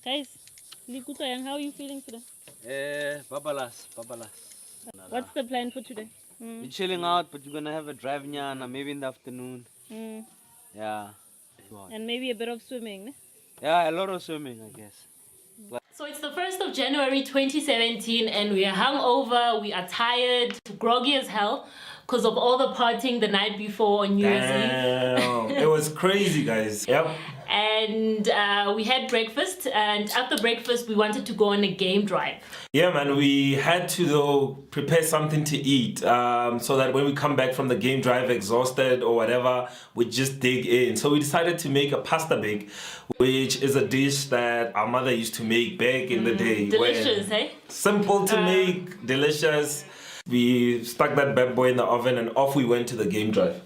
Guys, how are you feeling today? Babalas. What's the plan for today? We're chilling out, but we're gonna have a drive nyana, maybe in the afternoon. Yeah. And maybe a bit of swimming. Yeah, a lot of swimming, I guess. So it's the 1st of January 2017 and we are hungover, we are tired, groggy as hell because of all the partying the night before on New Year's Eve. It was crazy, guys. Yep. And we had breakfast, and after breakfast we wanted to go on a game drive. Yeah, man, we had to though prepare something to eat so that when we come back from the game drive exhausted or whatever, we just dig in. So we decided to make a pasta bake, which is a dish that our mother used to make back in the day. Delicious, eh? Simple to make, delicious. We stuck that bad boy in the oven and off we went to the game drive.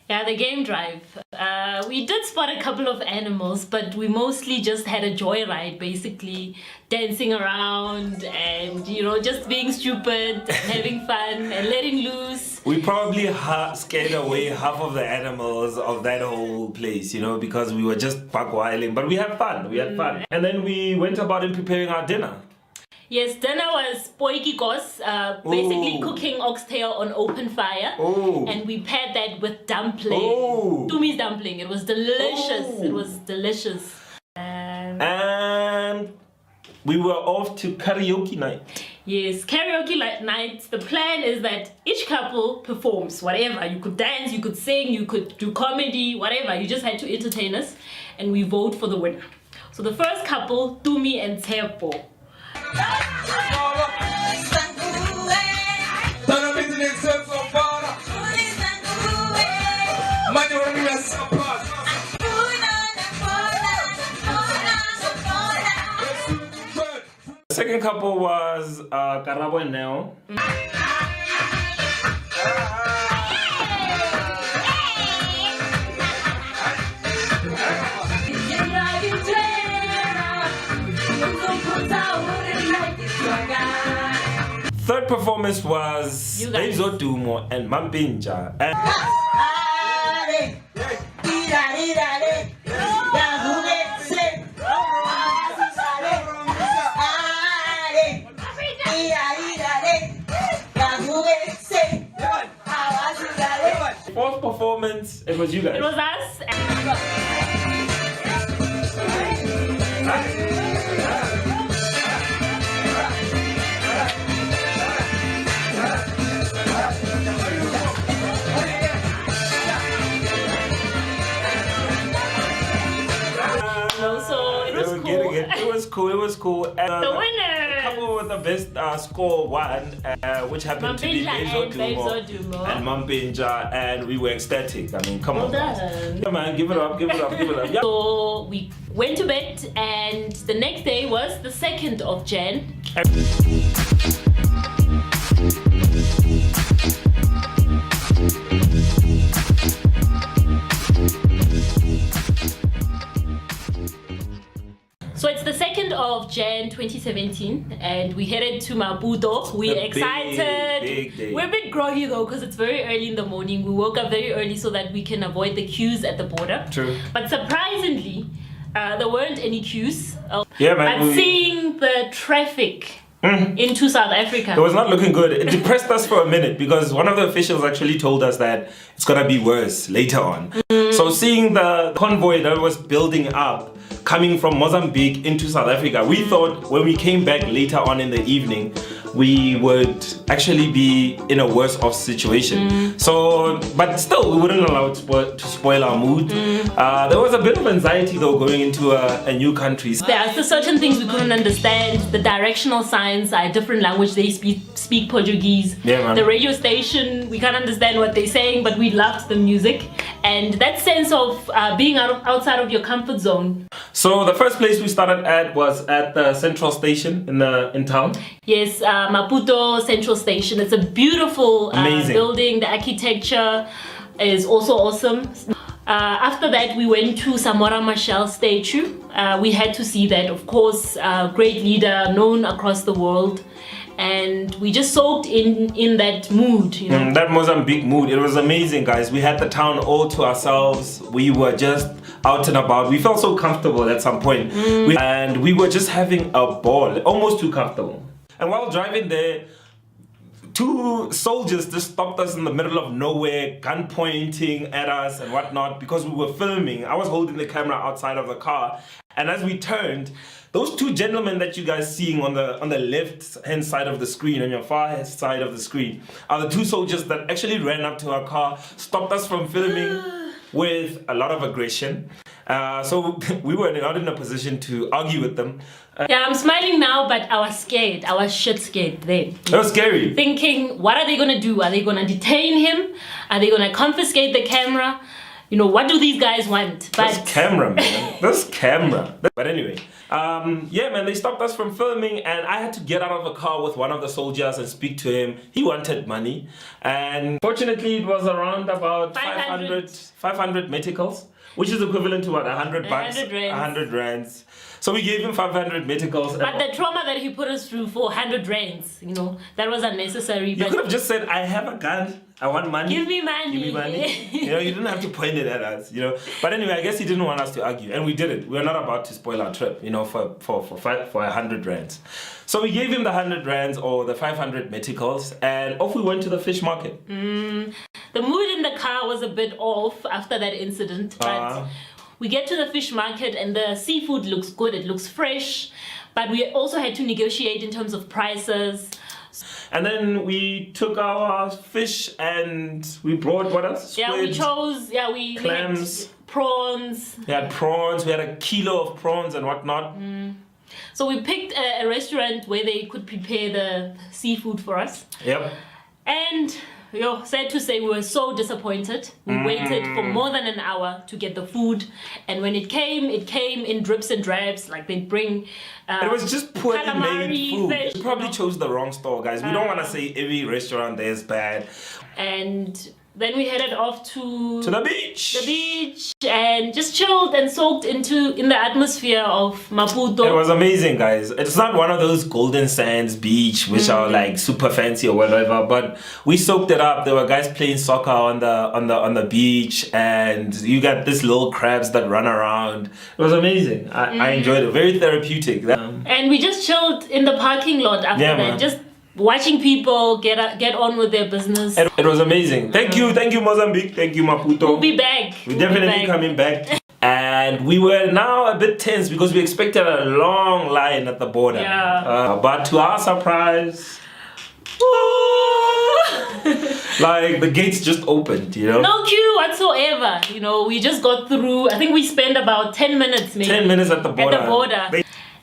Yeah, the game drive. We did spot a couple of animals, but we mostly just had a joyride, basically dancing around and, you know, just being stupid, having fun and letting loose. We probably scared away half of the animals of that whole place, you know, because we were just buck-whiling, but we had fun, And then we went about in preparing our dinner. Yes, dinner was poikikos, basically cooking oxtail on open fire. And we paired that with dumpling. Tumi's dumpling. It was delicious. It was delicious. And we were off to karaoke night. Yes, karaoke night. The plan is that each couple performs whatever. You could dance, you could sing, you could do comedy, whatever. You just had to entertain us. And we vote for the winner. So the first couple, Tumi and Tepo. The second couple was Karabo and Neo. Third performance was EhJO and Mpumalanga. Fourth performance, it was you guys. It was us. It was cool. And, the winner! The couple with the best score won, which happened to be EhJO and Mpumalanga, and we were ecstatic. I mean, come on. Yeah, man, give it up. Yeah. So we went to bed, and the next day was the 2nd of Jan. So it's the 2nd of Jan 2017 and we headed to Maputo. We're excited. Big day. We're a bit groggy though because it's very early in the morning. We woke up very early so that we can avoid the queues at the border. True. But surprisingly, there weren't any queues. Yeah, man. But seeing the traffic into South Africa, it was not looking good. It depressed us for a minute because one of the officials actually told us that it's gonna be worse later on. So seeing the convoy that was building up coming from Mozambique into South Africa, we thought when we came back later on in the evening, we would actually be in a worse off situation. So, but still, we wouldn't allow it to spoil our mood. There was a bit of anxiety though going into a new country. There are certain things we couldn't understand. The directional signs are a different language. They speak Portuguese. Yeah, man. The radio station, we can't understand what they're saying, but we loved the music. And that sense of being outside of your comfort zone. So the first place we started at was at the central station in town. Yes, Maputo Central Station. It's a beautiful building. The architecture is also awesome. After that, we went to Samora Machel statue. We had to see that, of course, great leader known across the world. And we just soaked in that mood, you know. That Mozambique mood. It was amazing, guys. We had the town all to ourselves. We were just out and about. We felt so comfortable at some point. And we were just having a ball, almost too comfortable. And while driving there, 2 soldiers just stopped us in the middle of nowhere, gun pointing at us and whatnot, because we were filming. I was holding the camera outside of the car, and as we turned, those 2 gentlemen that you guys seeing on the left hand side of the screen, on your far side of the screen, are the 2 soldiers that actually ran up to our car, stopped us from filming with a lot of aggression. So we were not in a position to argue with them. Yeah, I'm smiling now, but I was scared. I was shit scared then. It was scary. Thinking, what are they gonna do? Are they gonna detain him? Are they gonna confiscate the camera? You know, what do these guys want? But this camera, man. This camera. But anyway, yeah, man, they stopped us from filming, and I had to get out of the car with one of the soldiers and speak to him. He wanted money, and fortunately, it was around about 500 meticals, which is equivalent to what, 100 bucks? 100 rands. So we gave him 500 meticals. But the trauma that he put us through for 100 rands, you know, that was unnecessary. You could have just said, I have a gun, I want money. Give me money. Give me money. You know, you didn't have to point it at us, you know. But anyway, I guess he didn't want us to argue, and we did it. We were not about to spoil our trip, you know, for 100 rands. So we gave him the 100 rands or the 500 meticals, and off we went to the fish market. The mood in the car was a bit off after that incident, but we get to the fish market and the seafood looks good, it looks fresh, but we also had to negotiate in terms of prices. And then we took our fish and we brought what else? Yeah, Squid, we chose, we clams, had prawns. We had prawns, we had a kilo of prawns and whatnot. So we picked a restaurant where they could prepare the seafood for us. Yep. And sad to say, we were so disappointed. We waited for more than an hour to get the food, and when it came in drips and drabs. Like they'd bring it was just poorly made food. Fish, We probably chose the wrong store, guys. We don't want to say every restaurant there is bad. And then we headed off to the beach. The beach, and just chilled and soaked in the atmosphere of Maputo. It was amazing, guys. It's not one of those golden sands beach which are like super fancy or whatever, but we soaked it up. There were guys playing soccer on the beach, and you got these little crabs that run around. It was amazing. I enjoyed it. Very therapeutic. And we just chilled in the parking lot after that. Man. Just watching people get on with their business. It was amazing. Thank you Mozambique. Thank you Maputo. We'll be back. We're definitely coming back. And we were now a bit tense because we expected a long line at the border. Yeah. But to our surprise, like the gates just opened, you know. No queue whatsoever. You know, we just got through. I think we spent about 10 minutes maybe. 10 minutes at the border.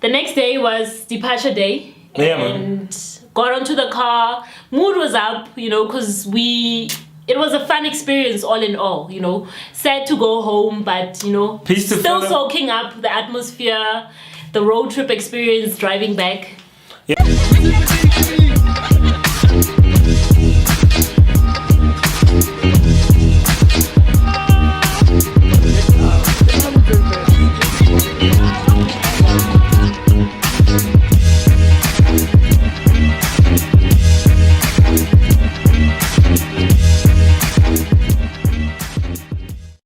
The next day was departure day. Yeah, and got onto the car. Mood was up, you know, because it was a fun experience all in all, you know. Sad to go home, but, you know, still soaking up the atmosphere, the road trip experience driving back. Yeah.